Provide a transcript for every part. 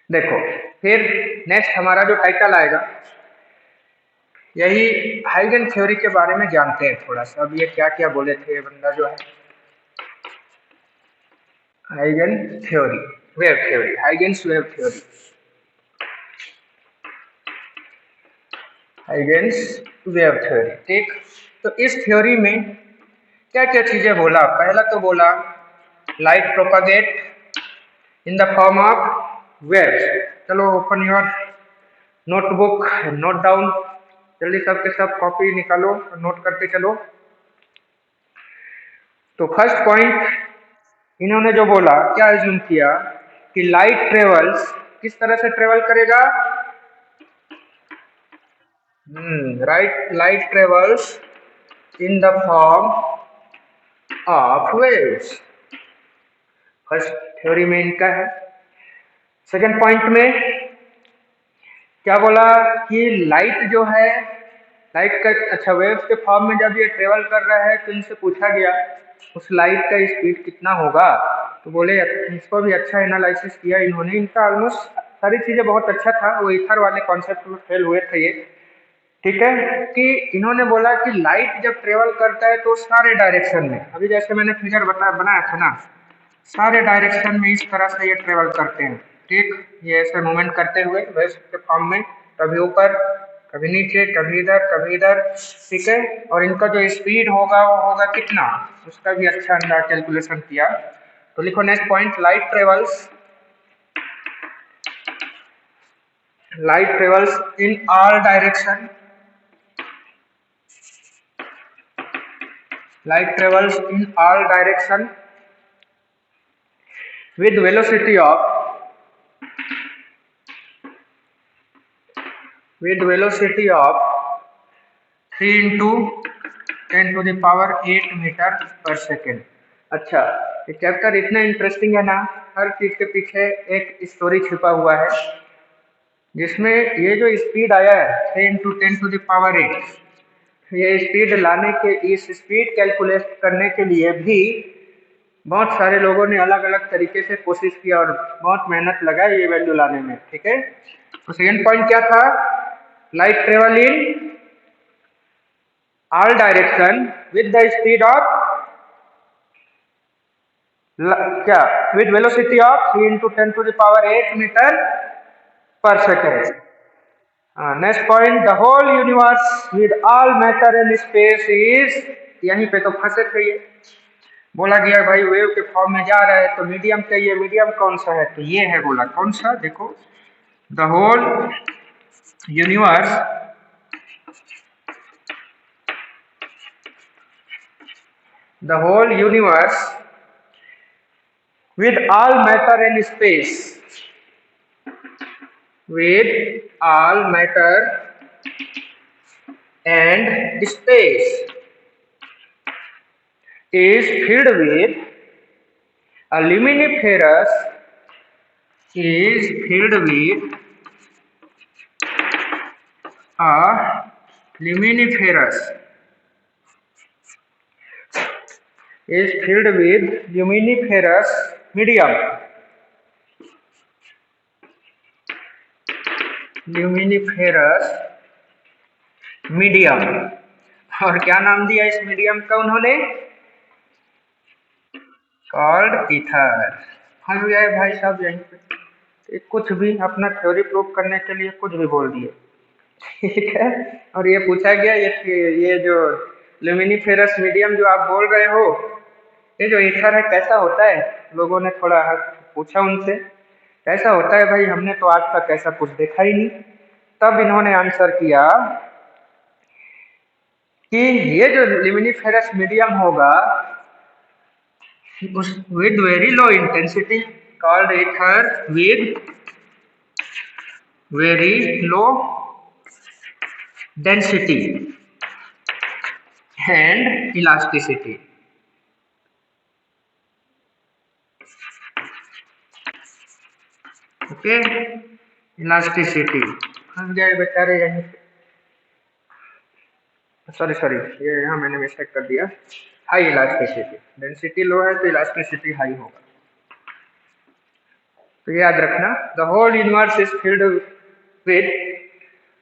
देखो, फिर नेक्स्ट हमारा जो टाइटल आएगा, यही हाइगन थ्योरी के बारे में जानते हैं थोड़ा सा। अब ये क्या क्या बोले थे ये बंदा जो है, Huygen theory, wave theory, Huygens wave theory, Huygens wave theory. ठीक, तो इस थ्योरी में क्या क्या चीजें बोला? पहला तो बोला light propagate in the form of waves. चलो open your notebook, note down, जल्दी सब के सब कॉपी निकालो, नोट करते चलो। तो फर्स्ट पॉइंट इन्होंने जो बोला, क्या एज्यूम किया कि लाइट ट्रेवल्स किस तरह से ट्रेवल करेगा? Right, light travels in the form of waves. First theory में इनका है। सेकंड पॉइंट में क्या बोला कि लाइट जो है, लाइट का, अच्छा, वेव्स के फॉर्म में जब ये ट्रेवल कर रहा है तो इनसे पूछा गया उस लाइट का स्पीड कितना होगा। तो बोले, इसको भी अच्छा एनालिसिस किया इन्होंने। इनका ऑलमोस्ट सारी चीजें बहुत अच्छा था, वो ईथर वाले कॉन्सेप्ट में फेल हुए थे ये। ठीक है, कि इन्होंने बोला कि लाइट जब ट्रेवल करता है तो सारे डायरेक्शन में, अभी जैसे मैंने फिगर बनाया था ना, सारे डायरेक्शन में इस तरह से ये ट्रेवल करते हैं। ठीक, ये ऐसे मूवमेंट करते हुए वेव्स के फॉर्म में, कभी ऊपर, कभी नीचे, कभी इधर, कभी इधर। ठीक है, और इनका जो स्पीड होगा वो होगा कितना, उसका भी अच्छा अंदाज कैलकुलेशन किया। तो लिखो next point, light travels in all direction, light travels in all direction with velocity of 3 into 10 to the power 8 metre per second. अच्छा, ये चैप्टर इतना इंटरेस्टिंग है ना, हर चीज के पीछे एक स्टोरी छिपा हुआ है, जिसमें ये जो स्पीड आया है 3 into 10 to the power 8, ये स्पीड लाने के, इस स्पीड कैलकुलेट करने के लिए भी बहुत सारे लोगों ने अलग अलग तरीके से कोशिश किया और बहुत मेहनत लगाई ये वैल्यू लाने में। ठीक है, तो सेकंड पॉइंट क्या था? Light travel in all direction with the speed of क्या, with velocity of 3 into 10 to the power 8 metre per second. Next point, the whole universe with all matter and space is, यहीं पे तो फंसे थे ये। बोला गया भाई वेव के फॉर्म में जा रहा है तो मीडियम चाहिए, मीडियम कौन सा है? तो ये है। बोला कौन सा? देखो, the whole universe with all matter and space, with all matter and space is filled with a luminiferous, is filled with a luminiferous, is filled with luminiferous medium, luminiferous medium. और क्या नाम दिया इस मीडियम का उन्होंने? Called ether. फंस गए भाई साहब यहीं पे, कुछ भी अपना थ्योरी प्रूव करने के लिए कुछ भी बोल दिए। ठीक है, और ये पूछा गया ये जो ल्यूमिनिफेरस मीडियम जो आप बोल रहे हो, ये जो ईथर है कैसा होता है? लोगों ने थोड़ा पूछा उनसे कैसा होता है भाई, हमने तो आज तक ऐसा कुछ देखा ही नहीं। तब इन्होंने आंसर किया कि ये जो ल्यूमिनिफेरस मीडियम होगा with very low intensity, called ether with very low density and elasticity. Okay, elasticity फंस गए बेचारे यहीं पे। सॉरी, ये यहाँ मैंने मिस्टेक कर दिया। हाई इलास्टिसिटी, डेंसिटी लो है तो इलास्टिसिटी हाई होगा। तो याद रखना, the whole universe is filled with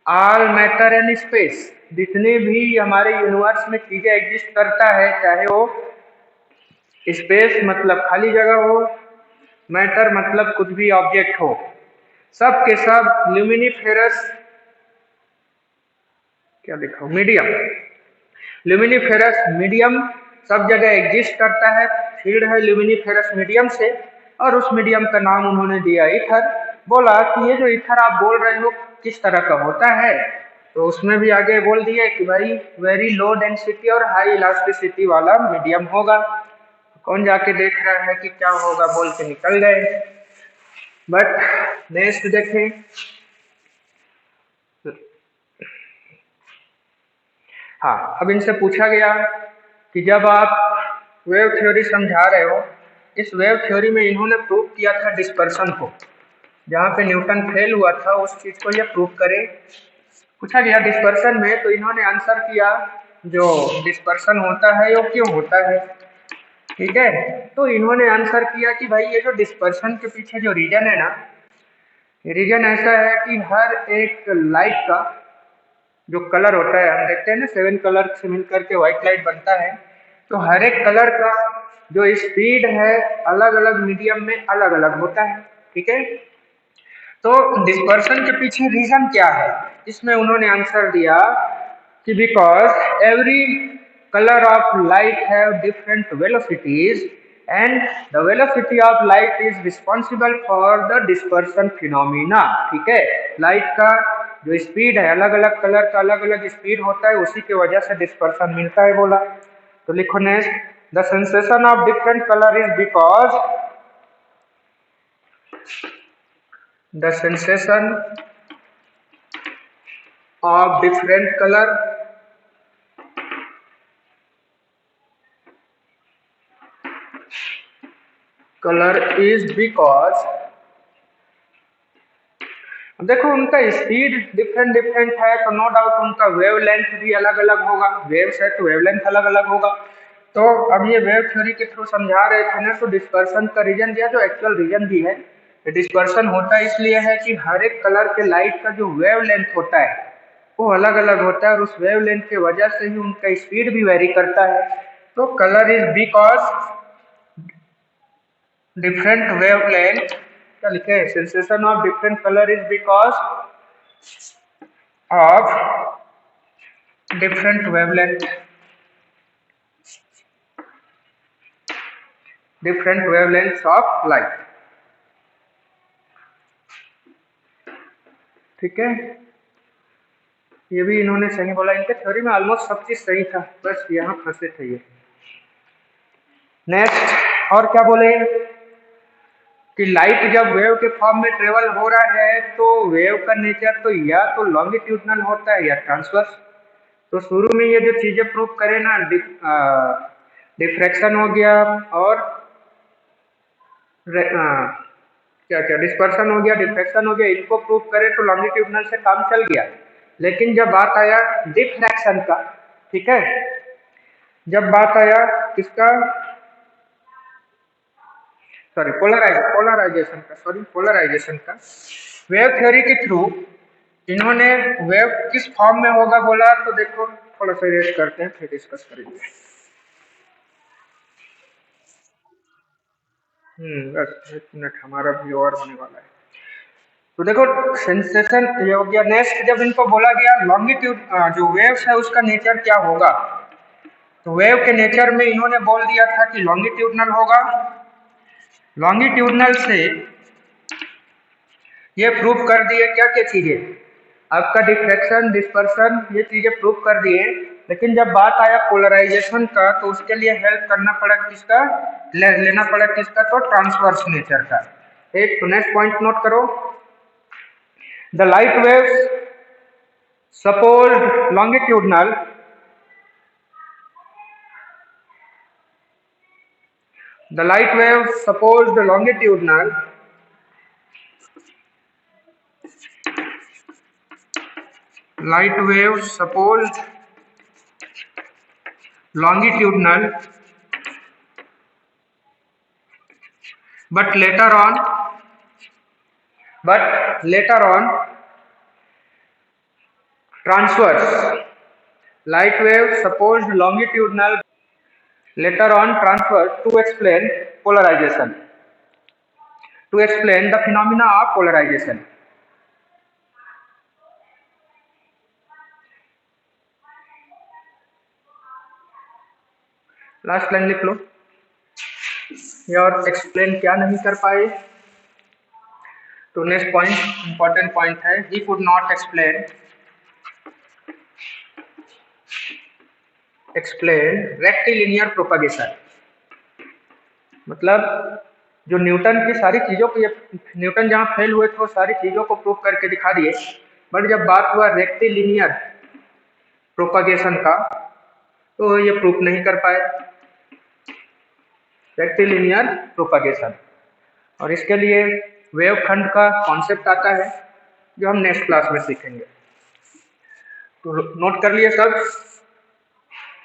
all matter and space. जितने भी हमारे यूनिवर्स में चीजें एग्जिस्ट करता है, चाहे वो स्पेस मतलब खाली जगह हो, मैटर मतलब कुछ भी ऑब्जेक्ट हो, सब के सब ल्यूमिनिफेरस, क्या लिखा मीडियम, ल्यूमिनिफेरस मीडियम सब जगह एग्जिस्ट करता है, फील्ड है ल्यूमिनिफेरस मीडियम से, और उस मीडियम का नाम उन्होंने दिया ईथर। बोला कि ये जो ईथर आप बोल रहे हो किस तरह का होता है, तो उसमें भी आगे बोल दिया कि भाई वेरी लो डेंसिटी और हाई इलास्टिसिटी वाला मीडियम होगा। कौन जाके देख रहा है कि क्या होगा, बोल के निकल गए। बट नेक्स्ट देखें, हाँ, अब इनसे पूछा गया कि जब आप वेव थ्योरी समझा रहे हो, इस वेव थ्योरी में इन्होंने प्रूव किया था डिस्पर्सन को, जहाँ पे न्यूटन फेल हुआ था उस चीज को ये प्रूव करे। पूछा गया डिस्पर्सन में, तो इन्होंने आंसर किया जो डिस्पर्सन होता है वो क्यों होता है, ठीक है। तो इन्होंने आंसर किया कि भाई ये जो डिस्पर्सन के पीछे जो रीजन है ना, रीजन ऐसा है कि हर एक लाइट का जो कलर होता है, हम देखते हैं ना 7 कलर से मिलकर के व्हाइट लाइट बनता है, तो हर एक कलर का जो स्पीड है अलग अलग मीडियम में अलग अलग होता है, ठीक है। तो डिस्पर्सन के पीछे रीजन क्या है, इसमें उन्होंने आंसर दिया कि because every colour of light have different velocities and the velocity of light is responsible for the dispersion phenomena, ठीक है। लाइट का जो स्पीड है, अलग अलग कलर का अलग अलग स्पीड होता है, उसी की वजह से डिस्पर्सन मिलता है, बोला। तो लिखो next, the sensation of different colour is because the sensation of different color is because, देखो उनका स्पीड डिफरेंट डिफरेंट है, तो नो डाउट उनका वेव लेंथ भी अलग अलग होगा, वेव्स है तो वेव लेंथ अलग अलग होगा। तो अब ये वेव थ्योरी के थ्रू समझा रहे थे ना, तो डिस्पर्सन का रीजन दिया, जो एक्चुअल रीजन भी है। डिस्पर्सन होता इसलिए है कि हर एक कलर के लाइट का जो वेव लेंथ होता है वो अलग अलग होता है, और उस वेव लेंथ की वजह से ही उनका स्पीड भी वेरी करता है। तो colour is because different wave length, क्या लिखे, sensation of different colour is because of different wavelength, different wavelength of light, ठीक है। ये भी इन्होंने सही बोला, इनके थ्योरी में ऑलमोस्ट सब चीज सही था, बस यहाँ फंसे थे ये। नेक्स्ट, और क्या बोले कि लाइट जब वेव के फॉर्म में ट्रेवल हो रहा है तो वेव का नेचर तो या तो लॉन्गिट्यूडनल होता है या ट्रांसवर्स। तो शुरू में ये जो चीजें प्रूव करें ना, डिफ्रैक्शन हो गया और क्या क्या डिस्पर्सन हो गया, डिफ्रैक्शन हो गया, इनको प्रूव करें तो लॉन्गिट्यूडनल से काम चल गया। लेकिन जब बात आया डिफ्रैक्शन का, ठीक है, जब बात आया किसका, सॉरी पोलराइजेशन का, वेव थ्योरी के थ्रू इन्होंने वेव किस फॉर्म में होगा बोला। तो देखो थोड़ा सा रेस्ट करते हैं फिर डिस्कस करेंगे। बस 1 मिनट, हमारा भी और होने वाला है। तो देखो सेंसेशन ये हो गया। नेक्स्ट, जब इनको बोला गया लॉन्गिट्यूड जो वेव्स है उसका नेचर क्या होगा, तो वेव के नेचर में इन्होंने बोल दिया था कि लॉन्गिट्यूडनल होगा। लॉन्गिट्यूडनल से ये प्रूव कर दिए क्या क्या चीजें, आपका डिफ्रैक्शन, डिस्पर्सन, ये चीजें प्रूव कर दिए। लेकिन जब बात आया पोलराइजेशन का, तो उसके लिए हेल्प करना पड़ा किसका, लेना पड़ा किसका, तो ट्रांसवर्स नेचर का। एक तो नेक्स्ट पॉइंट नोट करो, the light waves suppose longitudinal, the light wave supposed longitudinal light wave supposed longitudinal, but later on but later on transverse. Light wave supposed longitudinal later on transverse to explain polarization. To explain the phenomena of polarization. Last line लिख लो। ये और explain क्या नहीं कर पाए। तो next point important point है, he could not explain rectilinear propagation. मतलब जो न्यूटन की सारी चीज़ों को, ये न्यूटन जहाँ फेल हुए थे वो सारी चीज़ों को प्रूव करके दिखा दिए, बट जब बात हुआ रेक्टिलिनियर प्रोपगेशन का तो ये प्रूफ नहीं कर पाए, रेक्टिलिनियर प्रोपगेशन। और इसके लिए वेव फ्रंट का कॉन्सेप्ट आता है जो हम नेक्स्ट क्लास में सीखेंगे। तो नोट कर लिए सब।